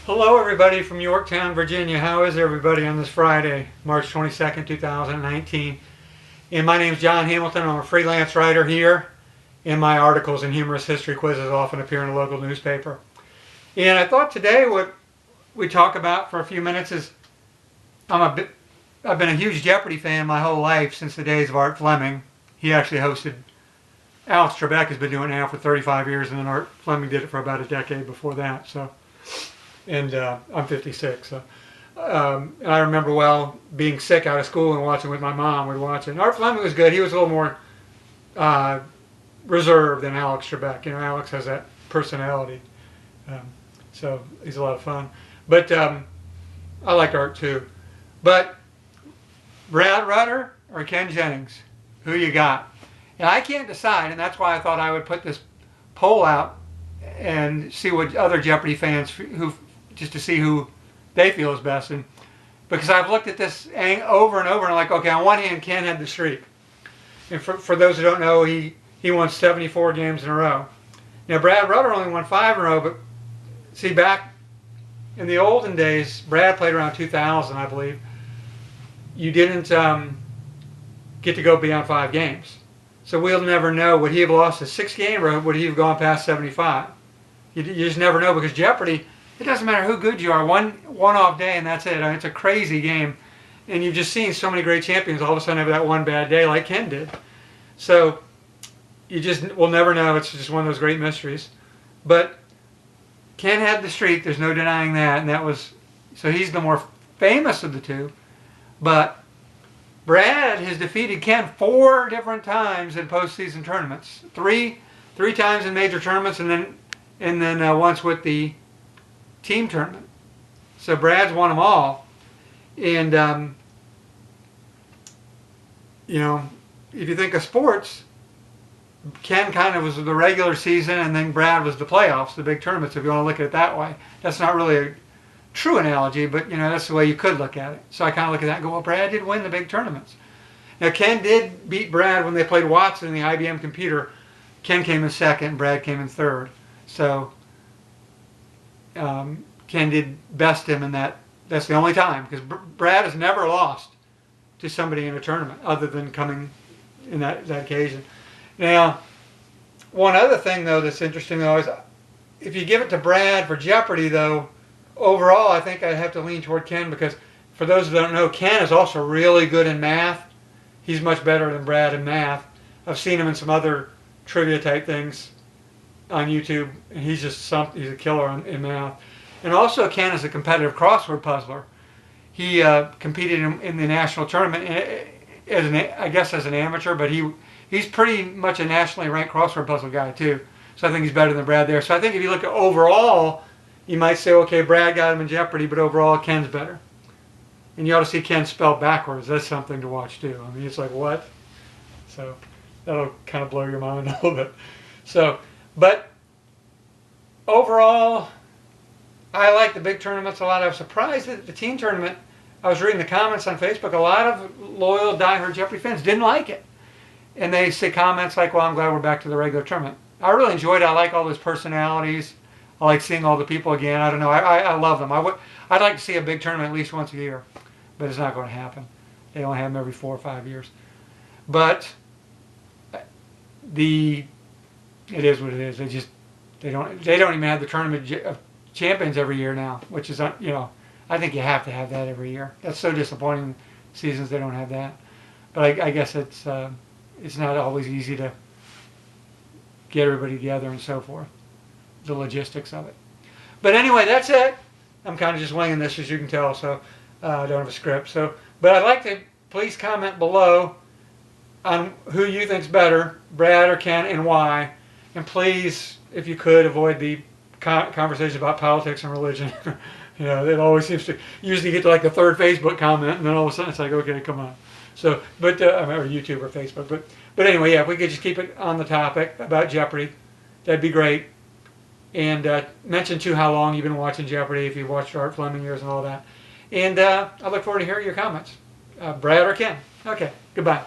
Hello everybody from Yorktown, Virginia. How is everybody on this Friday, March 22nd, 2019? And my name is John Hamilton. I'm a freelance writer here, and my articles and humorous history quizzes often appear in a local newspaper. And I thought today what we talk about for a few minutes is I've been a huge Jeopardy fan my whole life since the days of Art Fleming. He actually hosted. Alex Trebek has been doing it now for 35 years, and then Art Fleming did it for about a decade before that. And I'm 56. And I remember well being sick out of school and watching with my mom. We'd watch it. And Art Fleming was good. He was a little more reserved than Alex Trebek. You know, Alex has that personality. So he's a lot of fun. But I liked Art too. But Brad Rutter or Ken Jennings? Who you got? And I can't decide, and that's why I thought I would put this poll out and see what other Jeopardy fans just to see who they feel is best. And because I've looked at this over and over, and I'm like, okay, on one hand, Ken had the streak, and for those who don't know, he won 74 games in a row. Now Brad Rutter only won 5 in a row, but see, back in the olden days, Brad played around 2000, I believe. You didn't get to go beyond 5 games. So we'll never know. Would he have lost a 6-game or would he have gone past 75? You just never know, because Jeopardy, it doesn't matter who good you are. One off day and that's it. I mean, it's a crazy game. And you've just seen so many great champions all of a sudden have that one bad day like Ken did. So you just will never know. It's just one of those great mysteries. But Ken had the streak. There's no denying that. And that was, so he's the more famous of the two. But Brad has defeated Ken 4 different times in postseason tournaments. Three times in major tournaments, and then once with the team tournament. So Brad's won them all. And you know, if you think of sports, Ken kind of was the regular season, and then Brad was the playoffs, the big tournaments. If you want to look at it that way, that's not really a true analogy, but you know, that's the way you could look at it. So I kind of look at that and go, well, Brad did win the big tournaments. Now Ken did beat Brad when they played Watson in the IBM computer. Ken came in second, Brad came in third. So Ken did best him in that. That's the only time, because Brad has never lost to somebody in a tournament other than coming in that occasion. Now, one other thing though that's interesting though is if you give it to Brad for Jeopardy though, overall, I think I'd have to lean toward Ken, because for those who don't know, Ken is also really good in math. He's much better than Brad in math. I've seen him in some other trivia type things on YouTube, and he's a killer in math. And also, Ken is a competitive crossword puzzler. He competed in the national tournament I guess as an amateur, but he's pretty much a nationally ranked crossword puzzle guy too. So I think he's better than Brad there. So I think if you look at overall, you might say, okay, Brad got him in Jeopardy, but overall Ken's better. And you ought to see Ken spelled backwards. That's something to watch too. I mean, it's like, what? So that'll kind of blow your mind a little bit. So, but overall, I like the big tournaments a lot. I was surprised that the team tournament, I was reading the comments on Facebook, a lot of loyal, diehard Jeopardy fans didn't like it. And they say comments like, well, I'm glad we're back to the regular tournament. I really enjoyed it. I like all those personalities. I like seeing all the people again. I don't know. I love them. I'd like to see a big tournament at least once a year, but it's not going to happen. They only have them every 4 or 5 years. But it is what it is. They don't even have the tournament of champions every year now, which is, you know, I think you have to have that every year. That's so disappointing. Seasons they don't have that. But I guess it's not always easy to get everybody together and so forth. The logistics of it. But anyway, that's it. I'm kind of just winging this, as you can tell, so I don't have a script. So, but I'd like to please comment below on who you think's better, Brad or Ken, and why. And please, if you could, avoid the conversation about politics and religion. You know, it always seems to usually get to like the 3rd Facebook comment, and then all of a sudden it's like, okay, come on. So, but or YouTube or Facebook. But anyway, yeah, if we could just keep it on the topic about Jeopardy, that'd be great. And mention too how long you've been watching Jeopardy, if you've watched Art Fleming years and all that. And I look forward to hearing your comments. Brad or Ken. Okay, goodbye.